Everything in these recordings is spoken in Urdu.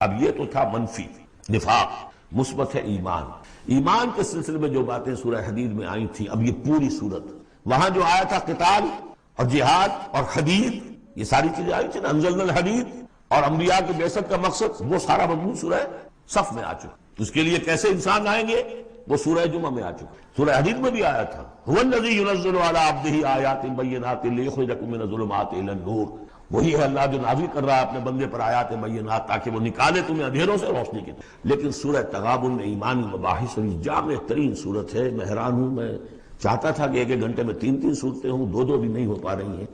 اب یہ تو تھا منفی نفاق، مثبت ہے ایمان۔ ایمان کے سلسلے میں جو باتیں سورہ حدید میں آئی تھیں، اب یہ پوری صورت، وہاں جو آیا تھا قتال اور جہاد اور حدید، یہ ساری چیزیں آئی تھیں نا، انزلنا الحدید اور انبیاء کی بعثت کا مقصد، وہ سارا مضمون سورہ صف میں آ چکا۔ تو اس کے لیے کیسے انسان آئیں گے، وہ سورہ جمعہ میں آ چکا۔ سورہ حدید میں بھی آیا تھا، هو الذی ينزل علی عبدہ آیات بینات لیخرجکم من الظلمات الی النور، وہی ہے اللہ جو نازل کر رہا ہے اپنے بندے پر آیات بینات تاکہ وہ نکالے تمہیں اندھیروں سے روشنی کی طرف۔ لیکن سورہ تغابن میں ایمانی مباحث اور جامع ترین صورت ہے۔ میں حیران ہوں، میں چاہتا تھا کہ ایک ایک گھنٹے میں 3 صورتیں ہوں، 2 بھی نہیں ہو پا رہی ہیں۔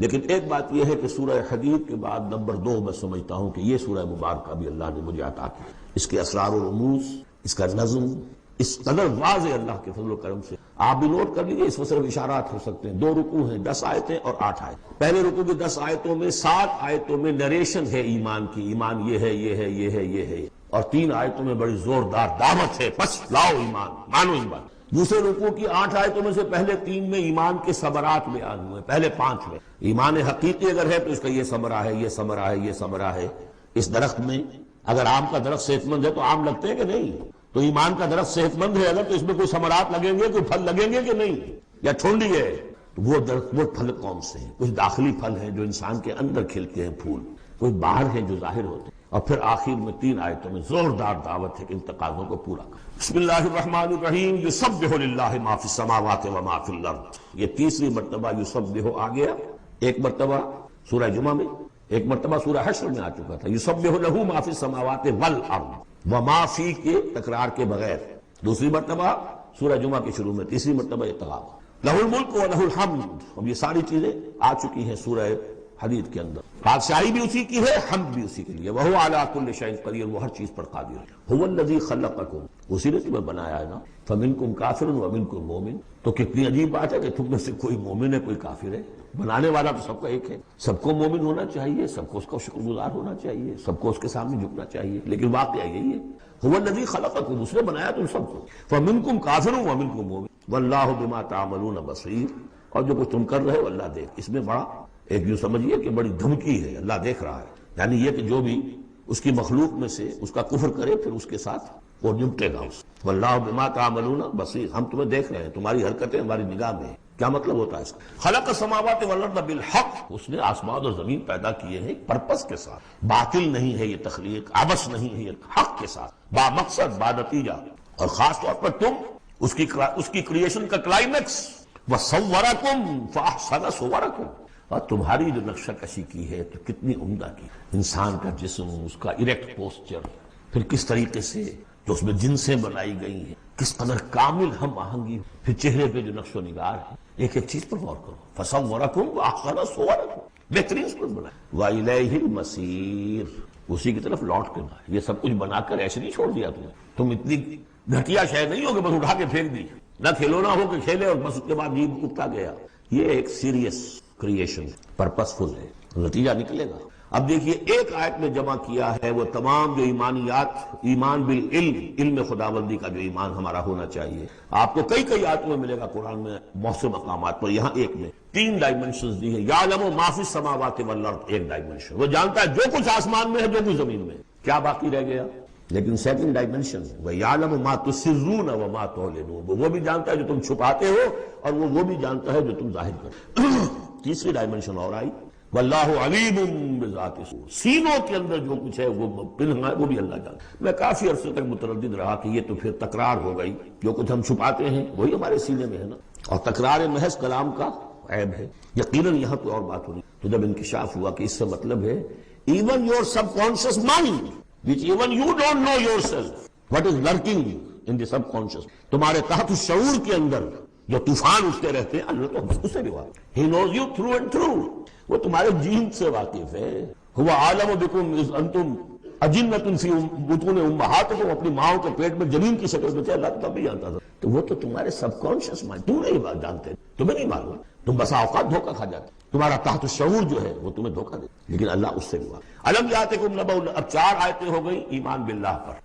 لیکن ایک بات یہ ہے کہ سورہ حدید کے بعد نمبر 2 میں سمجھتا ہوں کہ یہ سورہ مبارکہ بھی اللہ نے مجھے عطا کی، اس کے اسرار و رموز، اس کا نظم اس قدر واضح اللہ کے فضل و کرم سے۔ آپ بھی نوٹ کر لیجئے، اس میں صرف اشارات ہو سکتے ہیں۔ 2 رکوع ہیں، 10 آیتیں اور 8 آیت۔ پہلے رکوع کی 10 آیتوں میں 7 آیتوں میں نریشن ہے ایمان کی، ایمان یہ ہے یہ ہے یہ ہے یہ ہے، اور 3 آیتوں میں بڑی زوردار دعوت ہے، بس لاؤ ایمان، مانو ایمان۔ دوسرے رکوع کی 8 آیتوں میں سے پہلے 3 میں ایمان کے ثمرات بیان ہوئے، پہلے 5 میں ایمان حقیقی اگر ہے تو اس کا یہ ثمرہ ہے، یہ ثمرہ ہے، یہ ثمرہ ہے۔ اس درخت میں اگر آم کا درخت صحت مند ہے تو آم لگتے ہیں کہ نہیں؟ تو ایمان کا درخت صحت مند ہے اگر، تو اس میں کوئی ثمرات لگیں گے، کوئی پھل لگیں گے کہ نہیں؟ یا ٹھونڈی ہے تو وہ درخت، وہ پھل کون سے ہیں؟ کچھ داخلی پھل ہیں جو انسان کے اندر کھلتے ہیں پھول، کوئی باہر ہیں جو ظاہر ہوتے ہیں۔ اور پھر آخر میں 3 آیتوں میں زوردار دعوت ہے کہ ان تقاضوں کو پورا کرو۔ بسم اللہ الرحمن الرحیم، یسبح للہ ما فی السماوات و ما فی الارض۔ یہ تیسری مرتبہ یسبح آ گیا، ایک مرتبہ سورہ جمعہ میں، ایک مرتبہ سورہ حشر میں آ چکا تھا۔ یسبح لہ ما فی السماوات والارض، وما فی کے تکرار کے بغیر، دوسری مرتبہ سورہ جمعہ کے شروع میں، تیسری مرتبہ یہ تغابن۔ لہ الملک و لہ الحمد، اب یہ ساری چیزیں آ چکی ہیں سورہ حدید کے اندر۔ بادشاہی بھی اسی کی ہے، حمد بھی اسی کے لیے۔ وہو علی کل شیء قدیر، وہ ہر چیز پر قادر ہے۔ هو الذی خلقکم، اسی نے تمہیں بنایا ہے نا، فمنکم کافر ومنکم مومن۔ تو کتنی عجیب بات ہے کہ تم میں سے کوئی مومن ہے کوئی کافر ہے۔ بنانے والا تو سب کا ایک ہے، سب کو مومن ہونا چاہیے، سب کو اس کا شکر گزار ہونا چاہیے، سب کو اس کے سامنے جھکنا چاہیے، لیکن واقعہ یہی ہے، هو الذی خلقکم، اس نے بنایا تم سب کو، فمنکم کافر ومنکم مومن واللہ بما تعملون بصیر، اور جو کچھ تم کر رہے ہو اللہ دیکھ۔ اس میں بڑا ایک یوں سمجھیے کہ بڑی دھمکی ہے، اللہ دیکھ رہا ہے، یعنی یہ کہ جو بھی اس کی مخلوق میں سے اس کا کفر کرے پھر اس کے ساتھ وہ نمٹے گا اس۔ واللہ بما تعملون بصیر، ہم تمہیں دیکھ رہے ہیں، تمہاری حرکتیں ہماری نگاہ میں ہیں۔ کیا مطلب ہوتا ہے اس کا؟ خلق السماوات والارض بالحق، اس نے آسمان اور زمین پیدا کیے ہیں ایک پرپس کے ساتھ، باطل نہیں ہے یہ تخلیق، عبث نہیں ہے یہ، حق کے ساتھ، با مقصد با نتیجہ۔ اور خاص طور پر تم اس کی کریشن کا کلائمیکس، وصورکم فاحسن صورکم، اور تمہاری جو نقشہ کشی کی ہے تو کتنی عمدہ کی، انسان کا جسم، اس کا اریکٹ پوسچر، پھر کس طریقے سے جو اس میں جنسیں بنائی گئی ہیں، کس قدر کامل ہم آہنگی، پھر چہرے پہ جو نقش و نگار ہے، ایک ایک چیز پر غور کرو۔ فصورکم واحسن صورکم، بہترین صورت بنائی۔ وإلیہ المصیر، اسی کی طرف لوٹ کے نہ، یہ سب کچھ بنا کر ایسے نہیں چھوڑ دیا تم اتنی گھٹیا شے نہیں ہو کہ بس اٹھا کے پھینک دی، نہ کھلونا ہو کہ کھیلے اور بس اس کے بعد جیب اٹھتا گیا۔ یہ ایک سیریس کریشن، پرپسفل ہے، نتیجہ نکلے گا۔ اب دیکھیے ایک آیت میں جمع کیا ہے وہ تمام جو ایمانیات، ایمان بالعلم، علم خداوندی کا جو ایمان ہمارا ہونا چاہیے۔ آپ کو کئی آیتوں میں ملے گا قرآن میں بہت سے مقامات پر، یہاں ایک میں 3 ڈائمنشنز دی ہیں۔ یعلم ما فی السماوات والارض، ایک ڈائمنشن، وہ جانتا ہے جو کچھ آسمان میں ہے جو کچھ زمین میں ہے، کیا باقی رہ گیا؟ لیکن سیکنڈ ڈائمنشن، وَيَعْلَمُ مَا تُسِرُّونَ وَمَا تُعْلِنُونَ، وہ بھی جانتا ہے جو تم چھپاتے ہو اور وہ بھی جانتا ہے جو تم ظاہر کرتے ہو۔ تیسری ڈائمنشن اور آئی، واللہ علیم بذات الصدور، سینوں کے اندر جو کچھ ہے وہ پنہاں ہے، وہ بھی اللہ جانتا ہے۔ میں کافی عرصے تک متردد رہا کہ یہ تو پھر تکرار ہو گئی، جو کچھ ہم چھپاتے ہیں وہی ہمارے سینے میں ہے نا، اور تکرار محض کلام کا عیب ہے۔ یقیناً یہاں کوئی اور بات ہونی، تو جب انکشاف ہوا کہ اس سے مطلب ہے even your sub conscious mind which even you don't know yourself what is lurking in the subconscious، تمہارے تحت الشعور کے اندر جو طوفان اٹھتے رہتے ہیں، اللہ تو اس سے بھی واقف، he knows you through and through، وہ تمہارے جین سے واقف ہے۔ هو عالم بكم اذ انتم اجنة في بطون امهاتكم، اپنی ماؤں کے پیٹ میں جنین کی شکل میں تھے، اللہ تب بھی جانتا تھا۔ تو وہ تو تمہارے سب کانشیس مائنڈ، تم نہیں بات جانتے، تمہیں نہیں معلوم، تم بسا اوقات دھوکہ کھا جاتے، تمہارا تحت الشعور جو ہے وہ تمہیں دھوکہ دے، لیکن اللہ اس سے بھی واقف۔ الم یاتکم نبأ، اب 4 آیتیں ہو گئی ایمان باللہ پر،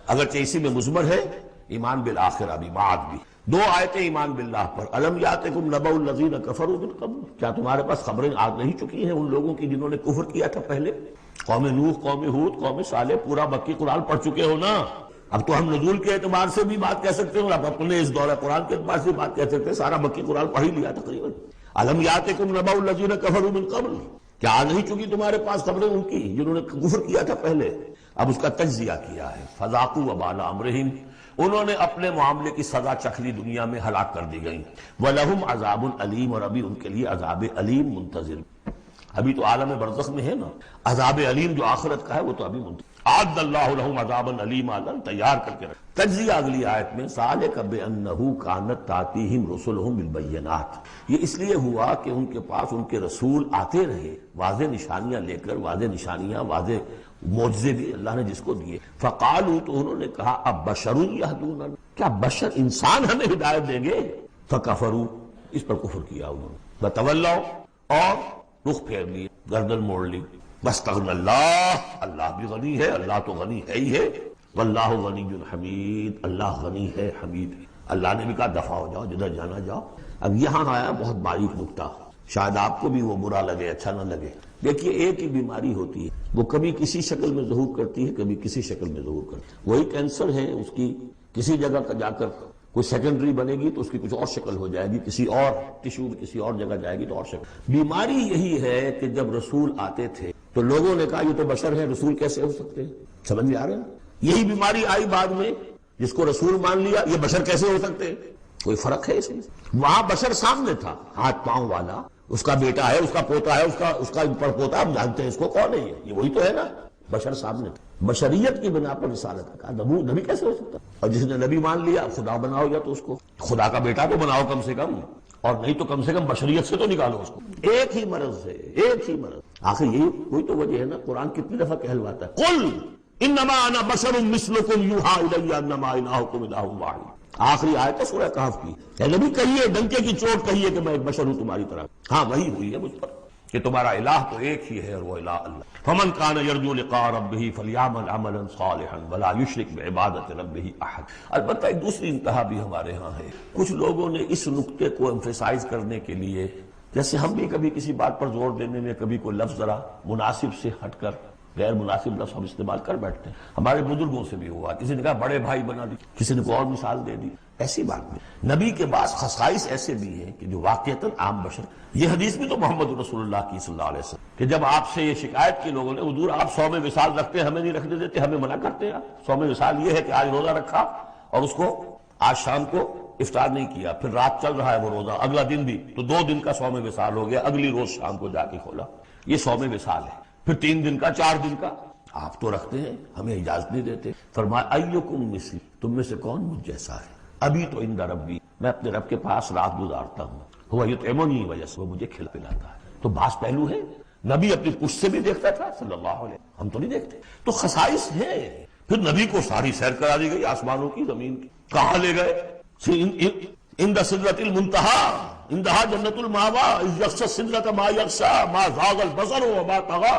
اگرچہ اسی میں مضمر ہے ایمان بالآخرہ بھی، معاد بھی۔ 2 آیتیں ایمان باللہ پر، الم یاتکم نبأ الذین کفروا من قبل، کیا تمہارے پاس خبریں آ نہیں چکی ہیں ان لوگوں کی جنہوں نے کفر کیا تھا پہلے؟ قوم نوح، قوم ہود، قوم صالح، پورا مکی قرآن پڑھ چکے ہو نا. اب تو ہم نزول کے اعتبار سے بھی بات کہہ سکتے ہیں اور اب اپنے اس دورہ قرآن کے اعتبار سے بات کہہ سکتے ہیں. سارا مکی قرآن پڑھ ہی لیا تقریباً. الم یاتکم نبأ الذین کفروا من قبل، کیا آ نہیں چکی تمہارے پاس خبریں ان کی جنہوں نے کفر کیا تھا پہلے. اب اس کا تجزیہ کیا ہے. فذاقوا وبال امرہم، انہوں نے اپنے معاملے کی سزا چکھ لی، دنیا میں ہلاک کر دی گئی. وَلَهُمْ عَذَابٌ علیم، اور ابھی ان کے لیے عذاب علیم منتظر. ابھی تو عالم برزخ میں ہے نا، عذاب علیم جو آخرت کا ہے وہ تو ابھی منتظر. اعد اللہ لهم عذابا علیما، تیار کر کے رکھ. تجزیہ اگلی آیت میں ذالک بانہ کانت تاتیہم رسلہم بالبینات، یہ اس لیے ہوا کہ ان کے پاس ان کے رسول آتے رہے واضح نشانیاں لے کر، واضح نشانیاں، واضح معجزے بھی اللہ نے جس کو دیے. فقالوا، تو انہوں نے کہا اب بشر یہدوننا، کیا بشر انسان ہمیں ہدایت دیں گے. فکفروا، اس پر کفر کیا انہوں نے. وتولوا، اور رخ پھیر لیے، گردن موڑ لی. واستغنى اللہ، اللہ بھی غنی ہے، اللہ تو غنی ہے ہی ہے. واللہ غنی حمید، اللہ غنی ہے، حمید ہے. اللہ نے بھی کہا دفع ہو جاؤ، جدھر جانا جاؤ. اب یہاں آیا بہت باریک نکتہ، شاید آپ کو بھی وہ برا لگے، اچھا نہ لگے. دیکھیے ایک ہی بیماری ہوتی ہے، وہ کبھی کسی شکل میں ظہور کرتی ہے، کبھی کسی شکل میں ظہور کرتی ہے. وہی کینسر ہے، اس کی کسی جگہ کا جا کر کوئی سیکنڈری بنے گی تو اس کی کچھ اور شکل ہو جائے گی، کسی اور ٹیشو میں کسی اور جگہ جائے گی تو اور شکل. بیماری یہی ہے کہ جب رسول آتے تھے تو لوگوں نے کہا یہ تو بشر ہیں، رسول کیسے ہو سکتے ہیں. سمجھ میں آ رہے ہیں؟ یہی بیماری آئی بعد میں، جس کو رسول مان لیا، یہ بشر کیسے ہو سکتے ہیں. کوئی فرق ہے اس میں؟ وہاں بشر سامنے تھا، ہاتھ پاؤں والا، اس کا بیٹا ہے، اس کا پوتا ہے، اس کا پڑ پوتا، ہم جانتے ہیں اس کو کون ہے. یہ وہی تو ہے نا، بشر سامنے تھا. بشریت کی بنا پر رسالت کا نبی کیسے ہو سکتا. اور جس نے نبی مان لیا خدا بناؤ، یا تو اس کو خدا کا بیٹا تو بناؤ کم سے کم، اور نہیں تو کم سے کم بشریت سے تو نکالو اس کو. ایک ہی مرض ہے، ایک ہی مرض. آخر یہی کوئی تو وجہ ہے نا. قرآن کتنی دفعہ کہلواتا ہے قل انما انا بشر مثلکم یوحی الی انما الہکم الہ واحد. آخری آیت ہے سورہ کہف کی. اے نبی کہیے، ڈنکے کی چوٹ کہیے کہ میں ایک بشر ہوں تمہاری طرح. ہاں وہی ہوئی ہے مجھ پر کہ تمہارا الہ تو ایک ہی ہے، اور وہ الہ اللہ. فمن کان یرجو لقاء ربہ فلیعمل عملا صالحا ولا یشرک بعبادۃ ربہ احد. البتہ ایک دوسری انتہا بھی ہمارے ہاں ہے. کچھ لوگوں نے اس نقطے کو ایمفیسائز کرنے کے لیے، جیسے ہم بھی کبھی کسی بات پر زور دینے میں کبھی کوئی لفظ ذرا مناسب سے ہٹ کر غیر مناسب لفظ ہم استعمال کر بیٹھتے ہیں. ہمارے بزرگوں سے بھی ہوا، کسی نے کہا بڑے بھائی بنا دی، کسی نے کوئی اور مثال دے دی. ایسی بات نہیں. نبی کے بعض خصائص ایسے بھی ہیں کہ جو واقعتاً عام بشر. یہ حدیث بھی تو محمد رسول اللہ کی صلی اللہ علیہ وسلم کہ جب آپ سے یہ شکایت کی لوگوں نے، حضور آپ 100 میں وصال رکھتے ہیں، ہمیں نہیں رکھنے دیتے، ہمیں منع کرتے ہیں. 100 میں وصال یہ ہے کہ آج روزہ رکھا اور اس کو آج شام کو افطار نہیں کیا، پھر رات چل رہا ہے وہ روزہ، اگلا دن بھی، تو 2 دن کا 100 میں وصال ہو گیا. اگلی روز شام کو جا کے کھولا، یہ 100 میں وصال ہے. پھر 3 دن کا، 4 دن کا. آپ تو رکھتے ہیں، ہمیں اجازت نہیں دیتے. فرمایا ایکم مثلی، تم میں سے کون مجھ جیسا ہے. ابھی تو عند ربی، میں اپنے رب کے پاس رات گزارتا ہوں. ہوا یطعمنی، وجہ سے وہ مجھے کھلا پلاتا ہے. تو بعض پہلو ہے. نبی اپنی پشت سے بھی دیکھتا تھا صلی اللہ علیہ وسلم، ہم تو نہیں دیکھتے. تو خصائص ہے. پھر نبی کو ساری سیر کرا دی گئی، آسمانوں کی، زمین کی. کہاں لے گئے؟ عند سدرۃ المنتہی، عندہا جنت المأوی، اذ یغشی السدرۃ ما یغشی ما زاغ البصر وما طغی.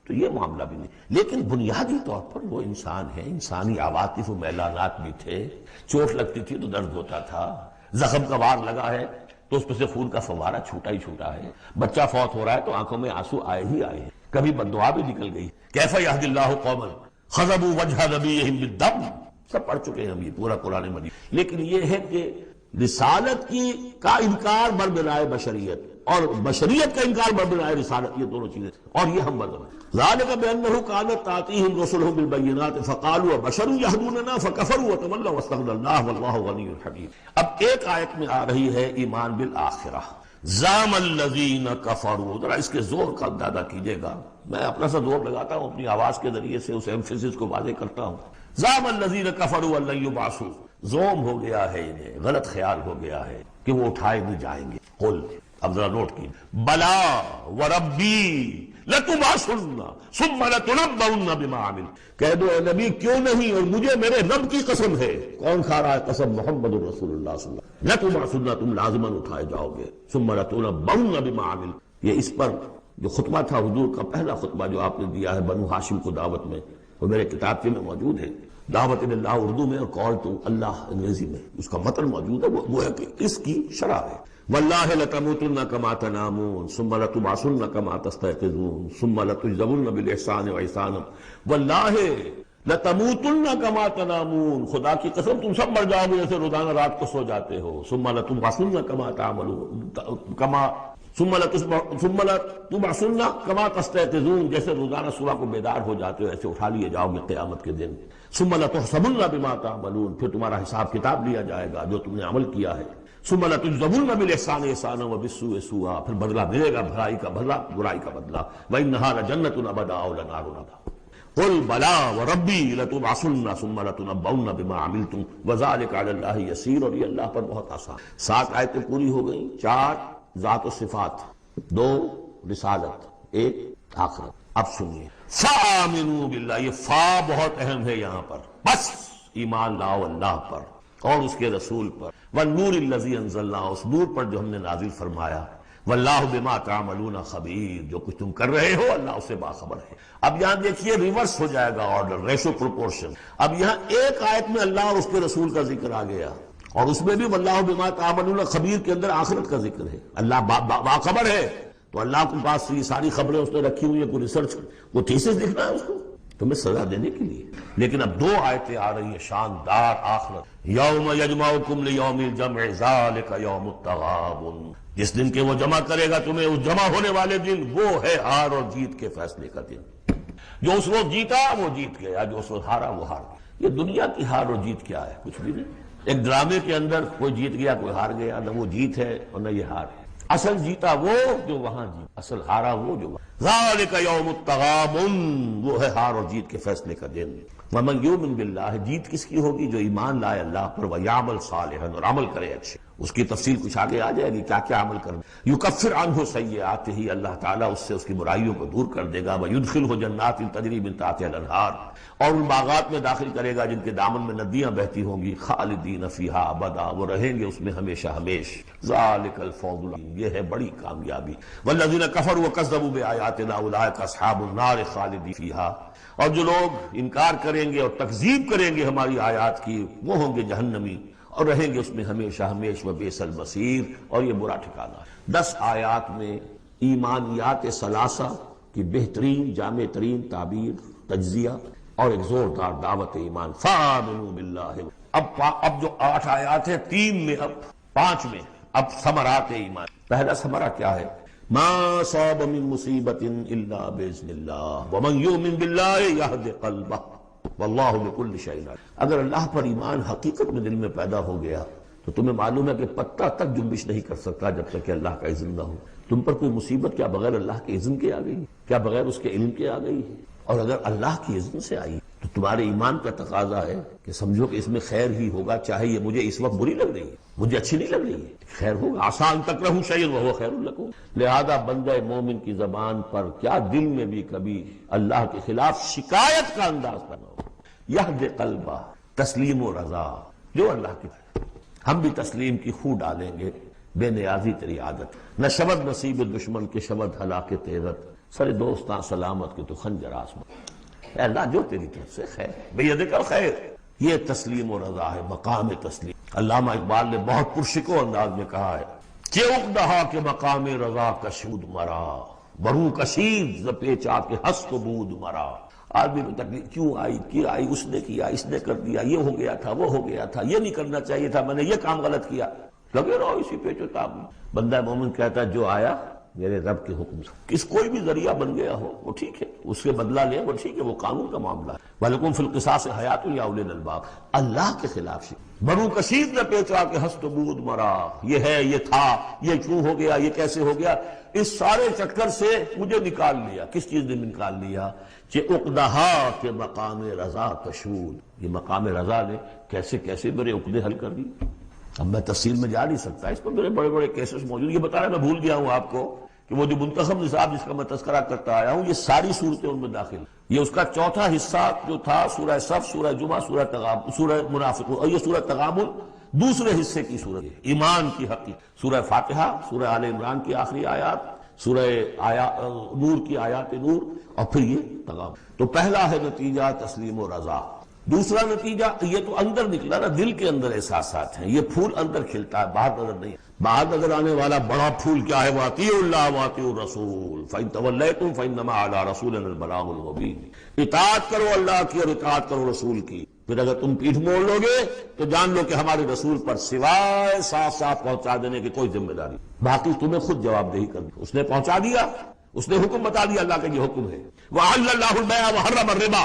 تو یہ معاملہ بھی نہیں. لیکن بنیادی طور پر وہ انسان ہے، انسانی عواطف و میلانات بھی تھے. چوٹ لگتی تھی تو درد ہوتا تھا، زخم کا وار لگا ہے تو اس پہ سے خون کا فوارہ چھوٹا ہی چھوٹا ہے. بچہ فوت ہو رہا ہے تو آنکھوں میں آنسو آئے ہی آئے ہیں. کبھی بددعا بھی نکل گئی. کیف یہدی اللہ قوما خضبوا وجہ نبیہم بالدم، سب پڑھ چکے ہیں ہم یہ پورا قرآن مجید. لیکن یہ ہے کہ رسالت کی کا انکار بربنائے بشریت اور بشریت کا انکار بربنائے رسالت، یہ دونوں چیزیں. اور یہ ہم بدل ذالک بانہ کانت تاتیہم رسلہم بالبینات فقالوا بشر یہدوننا فکفروا وتولوا واستغنى اللہ واللہ غنی حمید. اب ایک آیت میں آ رہی ہے ایمان بالآخرہ. زعم الذین کفروا، ذرا اس کے زور کا اندازہ کیجئے گا. میں اپنا سا زور لگاتا ہوں اپنی آواز کے ذریعے سے، اس ایمفیسس کو واضح کرتا ہوں. زعم الذین کفروا ان لن یبعثوا، زوم ہو گیا ہے انہیں، غلط خیال ہو گیا ہے کہ وہ اٹھائے نہیں جائیں گے. قل، اب ذرا نوٹ کی، بلا وربی لتبعثن ثم لتنبؤن بما عملتم. کہہ دو اے نبی کیوں نہیں، اور مجھے میرے رب کی قسم ہے. کون کھا رہا ہے قسم؟ محمد رسول اللہ صلی اللہ علیہ وسلم. لتبعثن، تم لازماً اٹھائے جاؤ گے. ثم لتنبؤن بما عملتم. یہ اس پر جو خطبہ تھا حضور کا، پہلا خطبہ جو آپ نے دیا ہے بنو ہاشم کو دعوت میں، وہ میرے کتاب میں موجود ہے. دعوت اللہ اردو میں اور کال تو اللہ انگریزی میں، اس کا متن موجود ہے. وہ ہے کہ اس کی شرح ہے. واللہ لتموتن کما تنامون ثم لتبعثن کما تستيقظون ثم لتجزون بالاحسان واحسانا واللہ لتموتن کما تنامون، خدا کی قسم تم سب مر جاؤ گے جیسے روزانہ رات کو سو جاتے ہو. ثم لتبعثن کما تعملون ثم لتبعثن کما تستيقظون، جیسے روزانہ صبح کو بیدار ہو جاتے ہو ایسے اٹھا لیے جاؤ گے قیامت کے دن. ثم لتحسبن بما تعملون، پھر تمہارا حساب کتاب لیا جائے گا جو تم نے عمل کیا ہے. ثم لتجزون بالاحسان احسانا وبالسوء سوءا، پھر بدلہ ملے گا بھلائی کا بدلہ برائی کا بدلہ. وانها لجنۃ ابدا او لنار ابدا. قل بلا وربی لتبعثن ثم لتنبؤن بما عملتم وذلك على اللہ یسیر، اور یہ اللہ پر بہت آسان. 7 آیتیں پوری ہو گئیں، 4 ذات و صفات، 2 رسالت، 1 آخرت. اب سنیے فآمنوا باللہ، یہ فا بہت اہم ہے یہاں پر. بس ایمان لاؤ اللہ پر اور اس کے رسول پر. والنور الذی انزلنا، اس نور پر جو ہم نے نازل فرمایا. واللہ بما تعملون خبیر، جو کچھ تم کر رہے ہو اللہ اسے باخبر ہے. اب یہاں دیکھیے ریورس ہو جائے گا آرڈر، ریشو پروپورشن. اب یہاں ایک آیت میں اللہ اور اس کے رسول کا ذکر آ گیا، اور اس میں بھی واللہ بما تعملون خبیر کے اندر آخرت کا ذکر ہے. اللہ باخبر ہے، تو اللہ کے پاس یہ ساری خبریں اس نے رکھی ہوئی ہیں، کوئی ریسرچ وہ تھیسس لکھنا ہے اس کو تمہیں سزا دینے کے لیے. لیکن اب 2 آیتیں آ رہی ہیں شاندار آخرت. یوم یجمعکم لیوم الجمع ذالک یوم التغابن، جس دن کے وہ جمع کرے گا تمہیں، اس جمع ہونے والے دن وہ ہے ہار اور جیت کے فیصلے کا دن. جو اس وقت جیتا وہ جیت گیا، جو اس وقت ہارا وہ ہار گیا. یہ دنیا کی ہار اور جیت کیا ہے؟ کچھ بھی نہیں. ایک ڈرامے کے اندر کوئی جیت گیا کوئی ہار گیا، نہ وہ جیت ہے اور نہ یہ ہار ہے. اصل جیتا وہ جو وہاں جیت، اصل ہارا وہ جو وہاں. ذالک یوم التغابن، وہ ہے ہار اور جیت کے فیصلے کا دن. ومن یؤمن باللہ، جیت کس کی ہوگی؟ جو ایمان لائے اللہ پر، ویعمل صالحا، اور عمل کرے اچھے. اس کی تفصیل کچھ آگے آ جائے گی کیا کیا عمل کرنا. یکفر عنہ سیئاتہ، اللہ تعالیٰ اس سے اس کی برائیوں کو دور کر دے گا. ویدخلہ جنات تجری من تحتہا الانہار، اور ان باغات میں داخل کرے گا جن کے دامن میں ندیاں بہتی ہوں گی. خالدین فیہا ابدا، وہ رہیں گے اس میں ہمیشہ ہمیش. ذالک الفوز العظیم، یہ ہے بڑی کامیابی. والذین کفروا وکذبوا بآیاتنا اولئک اصحاب النار خالدین فیہا، اور جو لوگ انکار کریں گے اور تکذیب کریں گے ہماری آیات کی وہ ہوں گے جہنمی اور رہیں گے اس میں ہمیشہ ہمیش. وبئس المصیر، اور یہ برا ٹھکانہ ہے. 10 آیات میں ایمانیات ثلاثہ کی بہترین جامع ترین تعبیر، تجزیہ اور ایک زوردار دعوت ایمان. فآمنوا باللہ. اب جو 8 آیات ہیں 3 میں، اب 5 میں اب ثمرات ایمان. پہلا ثمرہ کیا ہے؟ ما صاب من مصیبت الا باذن اللہ ومن یؤمن باللہ یہد قلبہ واللہ بکل شیء علیم. اگر اللہ پر ایمان حقیقت میں دل میں پیدا ہو گیا تو تمہیں معلوم ہے کہ پتہ تک جنبش نہیں کر سکتا جب تک کہ اللہ کا اذن نہ ہو. تم پر کوئی مصیبت کیا بغیر اللہ کے اذن کے آ گئی؟ کیا بغیر اس کے علم کے آ گئی؟ اور اگر اللہ کی اذن سے آئی تو تمہارے ایمان کا تقاضا ہے کہ سمجھو کہ اس میں خیر ہی ہوگا، چاہے یہ مجھے اس وقت بری لگ رہی ہے، مجھے اچھی نہیں لگ رہی ہے، خیر ہوگا. آسان تکرہوا شیئا وہو خیر لکم. لہذا بندہ مومن کی زبان پر کیا دل میں بھی کبھی اللہ کے خلاف شکایت کا انداز پیدا ہو. یہد قلبہ، تسلیم و رضا، جو اللہ کی. ہم بھی تسلیم کی خو ڈالیں گے. بے نیازی تیری عادت، نہ شبد نصیب دشمن کے شبد ہلاک تیغت، سر دوستاں سلامت کے تو خنجر آسمان. اے اللہ جو تیری طرف سے خیر، بیدک الخیر. یہ تسلیم و رضا ہے، مقام تسلیم. علامہ اقبال نے بہت پرشکو انداز میں کہا ہے کہ اقدہا کے مقام رضا کشود مرا، برو کشید ز پیچا کے ہست و بود مرا. آدمی کو تکلیف کیوں آئی، کیا آئی، اس نے کیا، اس نے کر دیا، یہ ہو گیا تھا، وہ ہو گیا تھا، یہ نہیں کرنا چاہیے تھا، میں نے یہ کام غلط کیا. لگے رہو اسی پیچ و تاب میں. بندہ مومن کہتا ہے جو آیا میرے رب کے حکم سے. کس کوئی بھی ذریعہ بن گیا ہو وہ ٹھیک ہے، اس سے بدلہ لے وہ ٹھیک ہے، وہ قانون کا معاملہ ہے. وَلَكُمْ فِي الْقِصَاصِ حَيَاةٌ يَا أُولِي الْأَلْبَابِ. اللہ کے خلاف سے برو کشید نہ پیچا کے ہست و بود مرا. یہ ہے، یہ تھا، یہ کیوں ہو گیا، یہ کیسے ہو گیا، اس سارے چکر سے مجھے نکال لیا. کس چیز نے نکال لیا؟ کہ عقدہا کے مقام رضا کشود. یہ مقام رضا نے کیسے کیسے میرے عقدے حل کر دی. اب میں تفصیل میں جا نہیں سکتا، اس پر میرے بڑے بڑے کیسز موجود. یہ بتانا میں بھول گیا ہوں آپ کو کہ وہ جو منتخب نصاب جس کا میں تذکرہ کرتا آیا ہوں، یہ ساری صورتیں ان میں داخل. یہ اس کا چوتھا حصہ جو تھا سورہ صف، سورہ جمعہ، سورہ تغابن، سورہ منافقون، اور یہ سورہ تغابن دوسرے حصے کی صورت ہے، ایمان کی حقیقت. سورہ فاتحہ، سورہ آل عمران کی آخری آیات، سورہ نور کی آیات نور، اور پھر یہ تغابن. تو پہلا ہے نتیجہ تسلیم و رضا. دوسرا نتیجہ، یہ تو اندر نکلا نا، دل کے اندر احساسات ہیں، یہ پھول اندر کھلتا ہے باہر نظر نہیں. باہر نظر آنے والا بڑا پھول کیا ہے؟ وَأَطِيعُوا اللَّهَ وَأَطِيعُوا الرَّسُولَ فَإِن تَوَلَّيْتُمْ فَإِنَّمَا عَلَىٰ رَسُولِنَا الْبَلَاغُ الْمُبِينُ۔ اطاعت کرو اللہ کی اور اطاعت کرو رسول کی، پھر اگر تم پیٹھ موڑ لو گے تو جان لو کہ ہمارے رسول پر سوائے صاف صاف پہنچا دینے کی کوئی ذمہ داری، باقی تمہیں خود جواب دہی کرنی۔ اس نے پہنچا دیا، اس نے حکم بتا دیا، اللہ کا یہ حکم ہے۔ وَأَحَلَّ اللَّهُ الْبَيْعَ وَحَرَّمَ الرِّبَا،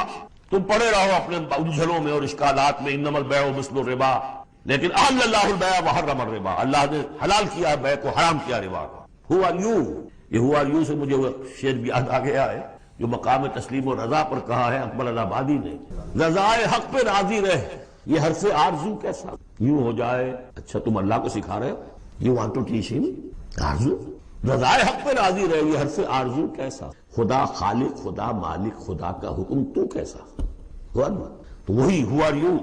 تم پڑے رہو اپنے الجھنوں میں اور اشکالات میں، انما البیع مثل الربا، لیکن احل اللہ البیع وحرم الربا، اللہ نے حلال کیا بیع کو، حرام کیا ربا کو۔ ہو آر یو، یہ ہو آر یو سے مجھے وہ شعر بھی یاد آ گیا ہے جو مقام تسلیم و رضا پر کہا ہے اکبر الہبادی نے، رضائے حق پہ راضی رہ، یہ حرف آرزو کیسا یوں ہو جائے۔ اچھا تم اللہ کو سکھا رہے ہو، یو وانٹ ٹو ٹیچ ہم آرزو، رضائے حق پہ راضی رہے، یہ حرف آرزو کیسا؟ خدا خالق، خدا مالک، خدا کا حکم تو کیسا؟ تو وہی ہو آر یو،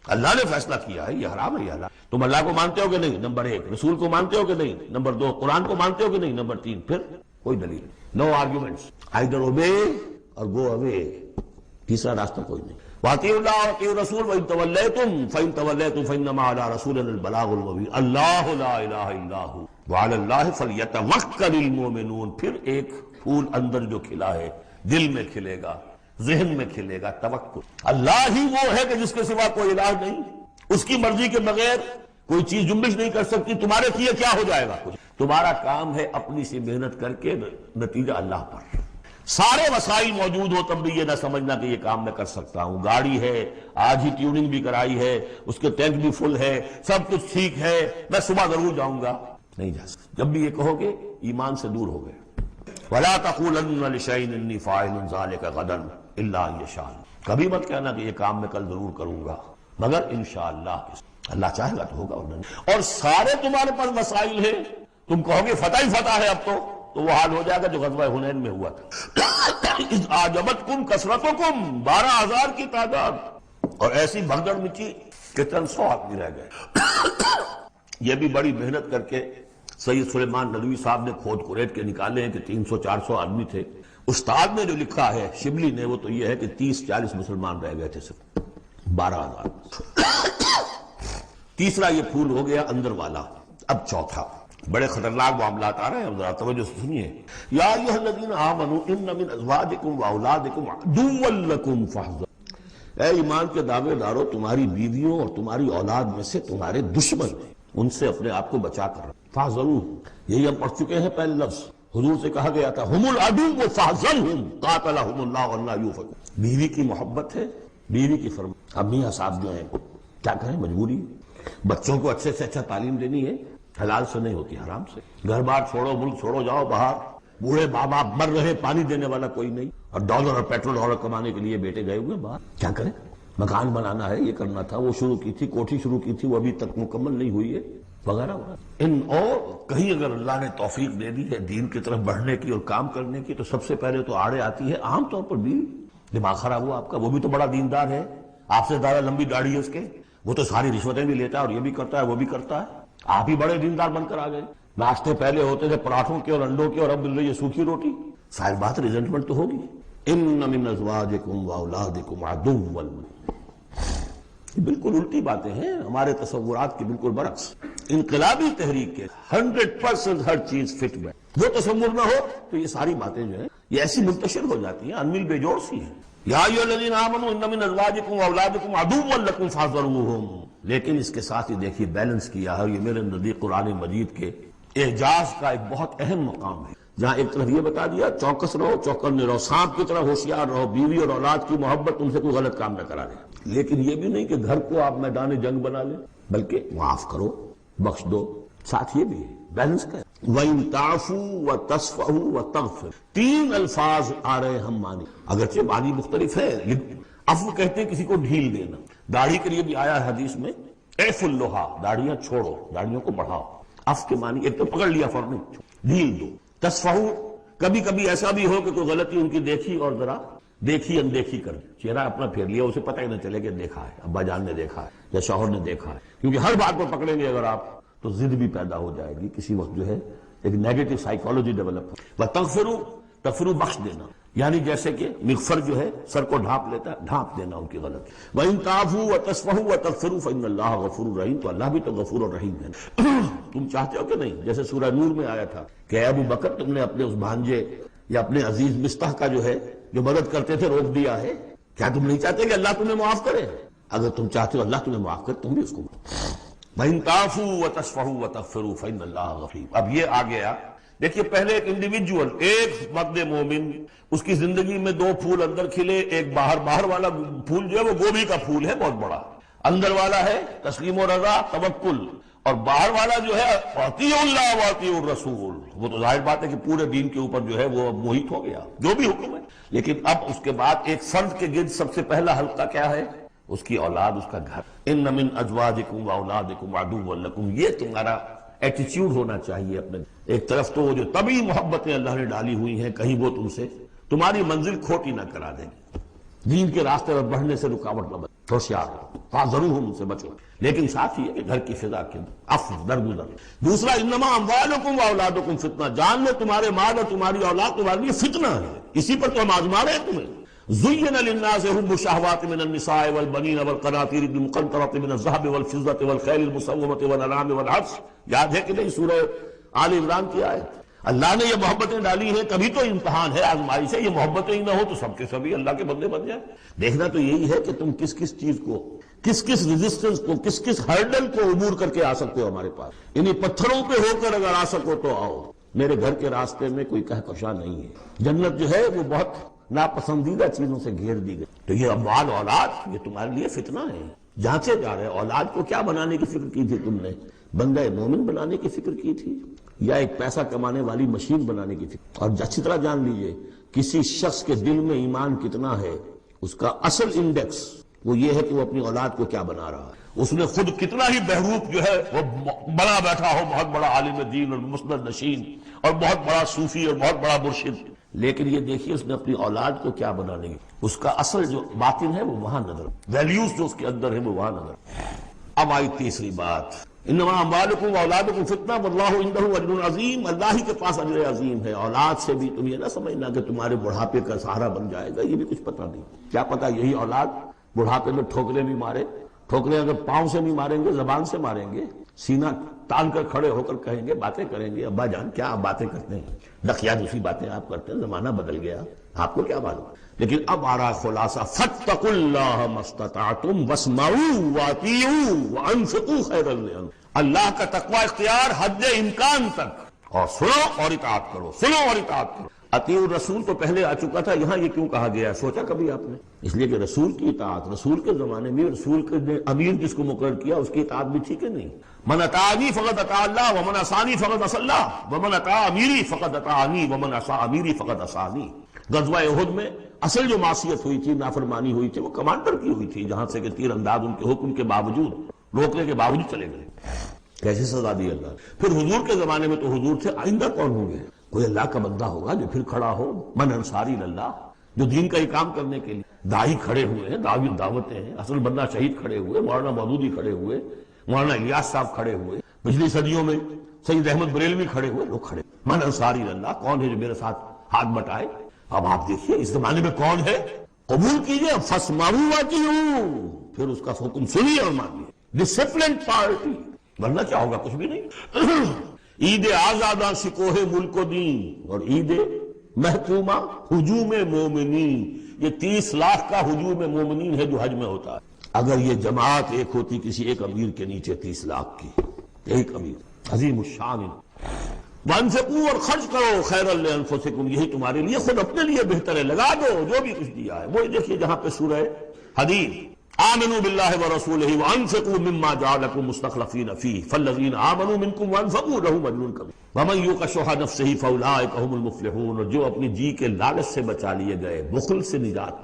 اللہ نے فیصلہ کیا ہے یہ حرام ہے یہ حلال۔ تم اللہ کو مانتے ہو کہ نہیں؟ نمبر 1۔ رسول کو مانتے ہو کہ نہیں؟ نمبر 2۔ قرآن کو مانتے ہو کہ نہیں؟ نمبر 3۔ پھر کوئی دلیل، نو آرگیومنٹس، آئیدر اوبے اور گو اوے، تیسرا راستہ کوئی نہیں۔ وَأَطِيعُوا اللَّهَ وَأَطِيعُوا الرَّسُولَ وَإِن تَوَلَّيْتُمْ فَإِن تَوَلَّيْتُمْ فَإِنَّمَا عَلَىٰ رَسُولِنَا الْبَلَاغُ الْمُبِينُ اللَّهُ لَا إِلَٰهَ إِلَّا هُوَ وَعَلَى اللَّهِ فَلْيَتَوَكَّلِ الْمُؤْمِنُونَ۔ پھر ایک پھول اندر جو کھلا ہے دل میں کھلے گا، ذہن میں کھلے گا، توکل۔ اللہ ہی وہ ہے کہ جس کے سوا کوئی الہ نہیں، اس کی مرضی کے بغیر کوئی چیز جنبش نہیں کر سکتی، تمہارے کیے کیا ہو جائے گا کچھ؟ تمہارا کام ہے اپنی سی محنت کر کے نتیجہ اللہ پر۔ سارے وسائل موجود ہو تب بھی یہ نہ سمجھنا کہ یہ کام میں کر سکتا ہوں۔ گاڑی ہے، آج ہی ٹیوننگ بھی کرائی ہے، اس کے ٹینک بھی فل ہے، سب کچھ ٹھیک ہے، میں صبح ضرور جاؤں گا، نہیں جا سکتا۔ جب بھی یہ کہو گے ایمان سے دور ہو گئے۔ وَلَا تَقُولَنَّ لِشَيْءٍ إِنِّي فَاعِلٌ ذَلِكَ غَدًا إِلَّا أَن يَشَاءَ، کبھی مت کہنا کہ یہ کام میں کل ضرور کروں گا مگر انشاءاللہ، اللہ چاہے گا تو ہوگا۔ اور سارے تمہارے پاس وسائل ہیں، تم کہو گے فتح ہی فتح ہے اب تو وہ حال ہو جائے گا جو غزوہ حنین میں ہوا تھا۔ اذ اعجبتکم کثرتکم، 12,000 کی تعداد، اور ایسی بھگدڑ مچی کہ چند 100 آدمی رہ گئے۔ یہ بھی بڑی محنت کر کے سید سلیمان ندوی صاحب نے کھود کریٹ کے نکالے ہیں کہ 300-400 آدمی تھے۔ استاد نے جو لکھا ہے شبلی نے وہ تو یہ ہے کہ 30-40 مسلمان رہ گئے تھے، صرف 12,000۔ تیسرا یہ پھول ہو گیا اندر والا۔ اب چوتھا، بڑے خطرناک معاملات آ رہے ہیں، ذرا توجہ سے سنیے۔ یا ایھا الذین آمنوا ان من ازواجکم واولادکم عدوا لکم فاحذروا، اے ایمان کے دعوے دارو، تمہاری بیویوں اور تمہاری اولاد میں سے تمہارے دشمن ہیں، ان سے اپنے آپ کو بچا کر رکھو۔ فاحذروا، یہی ہم پڑھ چکے ہیں پہلے لفظ، حضور سے کہا گیا تھا ہم العدو فاحذرہم قاتلہم اللہ ولا یؤفکون۔ بیوی کی محبت ہے، بیوی کی فرمان۔ اب میاں صاحب جو ہیں کیا کریں، مجبوری ہے، بچوں کو اچھے سے اچھا تعلیم دینی ہے، حلال سے نہیں ہوتی، حرام سے۔ گھر بار چھوڑو، ملک چھوڑو، جاؤ باہر، بوڑھے ماں باپ مر رہے، پانی دینے والا کوئی نہیں، اور ڈالر اور پیٹرول ڈالر کمانے کے لیے بیٹے گئے ہوئے باہر، کیا کریں؟ مکان بنانا ہے، یہ کرنا تھا، وہ شروع کی تھی، کوٹھی شروع کی تھی، وہ ابھی تک مکمل نہیں ہوئی ہے، وغیرہ وغیرہ۔ اور کہیں اگر اللہ نے توفیق دے دی ہے دین کی طرف بڑھنے کی اور کام کرنے کی، تو سب سے پہلے تو آڑے آتی ہے عام طور پر بیوی۔ دماغ خراب ہوا آپ کا، وہ بھی تو بڑا دیندار ہے، آپ سے زیادہ لمبی داڑھی ہے اس کے، وہ تو ساری رشوتیں بھی لیتا ہے اور یہ بھی کرتا ہے وہ بھی کرتا ہے، آپ ہی بڑے دیندار بن کر آ گئے۔ ناشتے پہلے ہوتے تھے پراٹھوں کے اور انڈوں کے، اور اب مل رہی ہے سوکھی روٹی، ظاہر بات ریزنٹمنٹ تو ہوگی۔ ان من ازواجکم واولادکم عدوا، یہ بالکل الٹی باتیں ہیں ہمارے تصورات کی، بالکل برعکس۔ انقلابی تحریک کے 100% ہر چیز فٹ میں، وہ تصور نہ ہو تو یہ ساری باتیں جو ہیں یہ ایسی منتشر ہو جاتی ہیں، انمل بے جوڑ سی ہیں۔ یا ایھا الذین آمنوا ان من ازواجکم واولادکم عدوا لکم فاحذروہم، لیکن اس کے ساتھ ہی دیکھیے بیلنس کیا ہے، یہ میرے نزدیک قرآن مجید کے اعجاز کا ایک بہت اہم مقام ہے، جہاں ایک طرف یہ بتا دیا چوکس رہو، چوکنے رہو، سانپ کی طرح ہوشیار رہو، بیوی اور اولاد کی محبت تم سے کوئی غلط کام نہ کرا دے، لیکن یہ بھی نہیں کہ گھر کو آپ میدان جنگ بنا لیں، بلکہ معاف کرو، بخش دو، ساتھ یہ بھی ہے بیلنس کا ہے۔ وَإِن تَعْفُوا وَتَصْفَحُوا وَتَغْفِرُوا، 3 الفاظ آ رہے ہم معنی، اگرچہ معنی مختلف ہے، عفو کہتے ہیں کسی کو ڈھیل دینا، داڑھی کے لیے بھی آیا ہے حدیث میں اعفوا اللحیٰ، داڑھیاں چھوڑو، داڑھیوں کو بڑھاؤ۔ عفو کے معنی ایک تو پکڑ لیا فوراً ڈھیل دو، تصفحوا کبھی کبھی ایسا بھی ہو کہ کوئی غلطی ان کی دیکھی اور ذرا دیکھی اندیکھی کر دی، چہرہ اپنا پھیر لیا، اسے پتہ ہی نہ چلے کہ دیکھا ہے، ابا جان نے دیکھا ہے یا شوہر نے دیکھا ہے، کیونکہ ہر بات کو پکڑیں گے اگر آپ تو ضد بھی پیدا ہو جائے گی، کسی وقت جو ہے ایک نیگیٹو سائیکالوجی ڈیولپ ہو۔ وَتَغْفِرُوا، تغفروا بخش دینا، یعنی جیسے کہ مغفر جو ہے سر کو ڈھانپ لیتا ہے، ڈھانپ دینا ان کی غلط. وَإِن تَعْفُوا وَتَصْفَحُوا وَتَغْفِرُوا فَإِنَّ اللَّهَ غَفُورٌ رَحِيمٌ، تو اللہ بھی تو غفور اور رحیم ہے. تم چاہتے ہو کہ نہیں، جیسے سورہ نور میں آیا تھا کہ ابو بکر تم نے اپنے اس بھانجے یا اپنے عزیز مصطح کا جو ہے جو مدد کرتے تھے روک دیا ہے، کیا تم نہیں چاہتے کہ اللہ تمہیں معاف کرے؟ اگر تم چاہتے ہو اللہ تمہیں معاف کرے تم بھی اس کو وَإِن تَعْفُوا وَتَصْفَحُوا وَتَغْفِرُوا فَإِنَّ اللَّهَ غَفُورٌ. اب یہ آ گیا، دیکھیے پہلے ایک انڈیویجول، ایک مرد مومن، اس کی زندگی میں دو پھول اندر کھلے، ایک باہر والا پھول جو ہے وہ گوبھی کا پھول ہے بہت بڑا، اندر والا ہے تسلیم و رضا توکل، اور باہر والا جو ہے اطیعوا اللہ واطیعوا الرسول، وہ تو ظاہر بات ہے کہ پورے دین کے اوپر جو ہے وہ محیط ہو گیا جو بھی حکم ہے. لیکن اب اس کے بعد ایک فرد کے گرد سب سے پہلا حلقہ کیا ہے؟ اس کی اولاد، اس کا گھر. ان من ازواجکم واولادکم عدو لکم، یہ تمہارا ایٹیچیوڈ ہونا چاہیے اپنے. ایک طرف تو وہ جو طبعی محبتیں اللہ نے ڈالی ہوئی ہیں، کہیں وہ تم سے تمہاری منزل کھوٹی نہ کرا دیں گے، دین کے راستے پر بڑھنے سے رکاوٹ نہ بنے، ہوشیار ہو، ضرور ان سے بچو. لیکن ساتھ ہی ہے کہ گھر کی فضا کے عفو درگزر. دوسرا انما اموالکم واولادکم فتنہ، جان لو تمہارے مال اور تمہاری اولاد تمہارے لیے فتنہ ہے، اسی پر تو ہم آزما رہے ہیں تمہیں. زین للناس حب الشہوات من النساء والبنین والقناطیر المقنطرۃ من الذهب والفضة والخیل المسومۃ والانعام والحرث. یاد ہے کہ نہیں سورہ آل عمران کی آیت؟ اللہ نے یہ محبتیں ڈالی ہیں، کبھی تو امتحان ہے، آزمائش ہے. یہ محبتیں ہی نہ ہو تو سب کے سبھی اللہ کے بندے بن جائیں. دیکھنا تو یہی ہے کہ تم کس کس چیز کو، کس کس ریزسٹنس کو، کس کس ہرڈل کو عبور کر کے آ سکتے ہو ہمارے پاس. انہیں پتھروں پہ ہو کر اگر آ سکو تو آؤ. میرے گھر کے راستے میں کوئی کہکشاں نہیں ہے. جنت جو ہے وہ بہت ناپسندیدہ چیزوں سے گھیر دی گئی. تو یہ اموال اولاد یہ تمہارے لیے فتنہ ہے. جانچے جا رہے. اولاد کو کیا بنانے کی فکر کی تھی تم نے؟ بندہ مومن بنانے کی فکر کی تھی یا ایک پیسہ کمانے والی مشین بنانے کی فکر؟ اور اچھی طرح جان لیجئے کسی شخص کے دل میں ایمان کتنا ہے اس کا اصل انڈیکس وہ یہ ہے کہ وہ اپنی اولاد کو کیا بنا رہا ہے. اس نے خود کتنا ہی بہروپ جو ہے وہ بنا بیٹھا ہو، بہت بڑا عالم دین اور مسند نشین اور بہت بڑا صوفی اور بہت بڑا مرشد، لیکن یہ دیکھیے اس نے اپنی اولاد کو کیا بنانے کی، اس کا اصل جو باطن ہے وہ وہاں نظر، ویلیوز جو اس کے اندر ہے وہ وہاں نظر. اب آئی تیسری بات، انما اموالکم واولادکم فتنہ واللہ عندہ اجر عظیم، اللہ ہی کے پاس اجر عظیم ہے. اولاد سے بھی تم یہ نہ سمجھنا کہ تمہارے بڑھاپے کا سہارا بن جائے گا، یہ بھی کچھ پتہ نہیں. کیا پتہ یہی اولاد بڑھاپے میں ٹھوکریں بھی مارے. ٹھوکریں اگر پاؤں سے نہیں ماریں گے، زبان سے ماریں گے، سینہ تان کر کھڑے ہو کر کہیں گے، باتیں کریں گے، ابا جان کیا آپ باتیں کرتے ہیں، نقیہ دوسری باتیں آپ کرتے ہیں، زمانہ بدل گیا، آپ کو کیا معلوم. لیکن اب آ رہا خلاصہ، فاتقوا اللہ ما استطعتم واسمعوا واطیعوا وانفقوا خیرا لانفسکم. اللہ کا تقوی اختیار حد امکان تک، اور سنو اور اطاعت کرو، سنو اور اطاعت کرو. اطیعوا الرسول تو پہلے آ چکا تھا، یہاں یہ کیوں کہا گیا سوچا کبھی آپ نے؟ اس لیے کہ رسول کی اطاعت، رسول کے زمانے میں رسول کے امیر جس کو مقرر کیا اس کی اطاعت بھی ٹھیک ہے نہیں. من اطاعنی فقد اطاع اللہ ومن عصانی فقد عصى اللہ ومن اطاع امیری فقد اطاعنی ومن عصى امیری فقد عصانی. غزوہ احد میں اصل جو معصیت ہوئی تھی، نافرمانی ہوئی تھی، وہ کمانڈر کی ہوئی تھی، جہاں سے کہ تیر انداز ان کے حکم کے باوجود، روکنے کے باوجود چلے گئے. کیسے سزا دی اللہ. پھر حضور کے زمانے میں تو حضور تھے، آئندہ کون ہوں گے؟ کوئی اللہ کا بندہ ہوگا جو پھر کھڑا ہو، من انصاری اللہ، جو دین کا ہی کام کرنے کے لیے. داعی کھڑے ہوئے ہیں، دعوتیں ہیں، اصل بندہ شہید کھڑے ہوئے، مولانا مودودی کھڑے ہوئے، مولانا الیاس صاحب کھڑے ہوئے، پچھلی صدیوں میں سید احمد بریلوی کھڑے ہوئے، لوگ کھڑے. من انصاری اللہ، کون ہے جو میرے ساتھ ہاتھ بٹائے؟ اب آپ دیکھیے اس زمانے میں کون ہے، قبول کیجئے. فاسمعوا واطیعوا، پھر اس کا حکم سنیے اور مانیے. ڈسپلن پارٹی، ورنہ کیا ہوگا؟ کچھ بھی نہیں. عید آزادہ شکوہ ملک و دین اور عید محکومہ ہجوم مومنین، یہ 30 لاکھ کا ہجوم مومنین ہے جو حج میں ہوتا ہے. اگر یہ جماعت ایک ہوتی کسی ایک امیر کے نیچے 30 لاکھ کی، ایک امیر عظیم الشان. وانفقوا، اور خرچ کرو، خیرا لانفسکم، یہی تمہارے لیے خود اپنے لیے بہتر ہے. لگا دو جو بھی کچھ دیا ہے. وہی دیکھیے جہاں پہ سورہ حدید، آمنوا باللہ ورسولہ وانفقوا مما جعلکم مستخلفین فیہ فالذین آمنوا منکم وانفقوا لهم اجر کبیر ومن یوق شح نفسہ فاولئک هم المفلحون. اور جو اپنی جی کے لالچ سے بچا لیے گئے، بخل سے نجات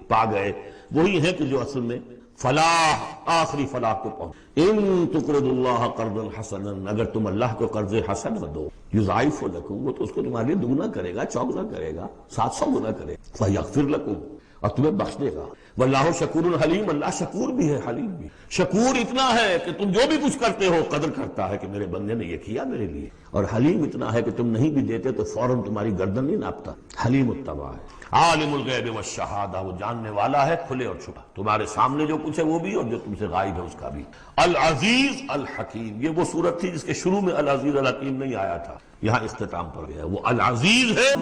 پا گئے، وہی ہیں کہ جو اصل میں فلاح، آخری فلاح کو پہنچ. ان تقرضوا اللہ قرضا حسنا، اگر تم اللہ کو قرض حسن دو، یضاعف لکم، وہ تو اس کو تمہارے لیے دگنا کرے گا، چوگنا کرے گا، 700 گنا کرے گا. فیغفر لکم، اور تمہیں بخش دے گا۔ واللہ شکور الحلیم، اللہ شکور بھی ہے حلیم بھی۔ شکور اتنا ہے کہ تم جو بھی کچھ کرتے ہو قدر کرتا ہے کہ میرے بندے نے یہ کیا میرے لیے، اور حلیم اتنا ہے کہ تم نہیں بھی دیتے تو فوراً تمہاری گردن نہیں ناپتا۔ حلیم التوا ہے۔ عالم الغیب والشہادہ، وہ جاننے والا ہے کھلے اور چھپا، تمہارے سامنے جو کچھ ہے وہ بھی اور جو تم سے غائب ہے اس کا بھی۔ العزیز الحکیم، یہ وہ صورت تھی جس کے شروع میں العزیز الحکیم نہیں آیا تھا، یہاں اختتام پر گیا، وہ العزیز ہے۔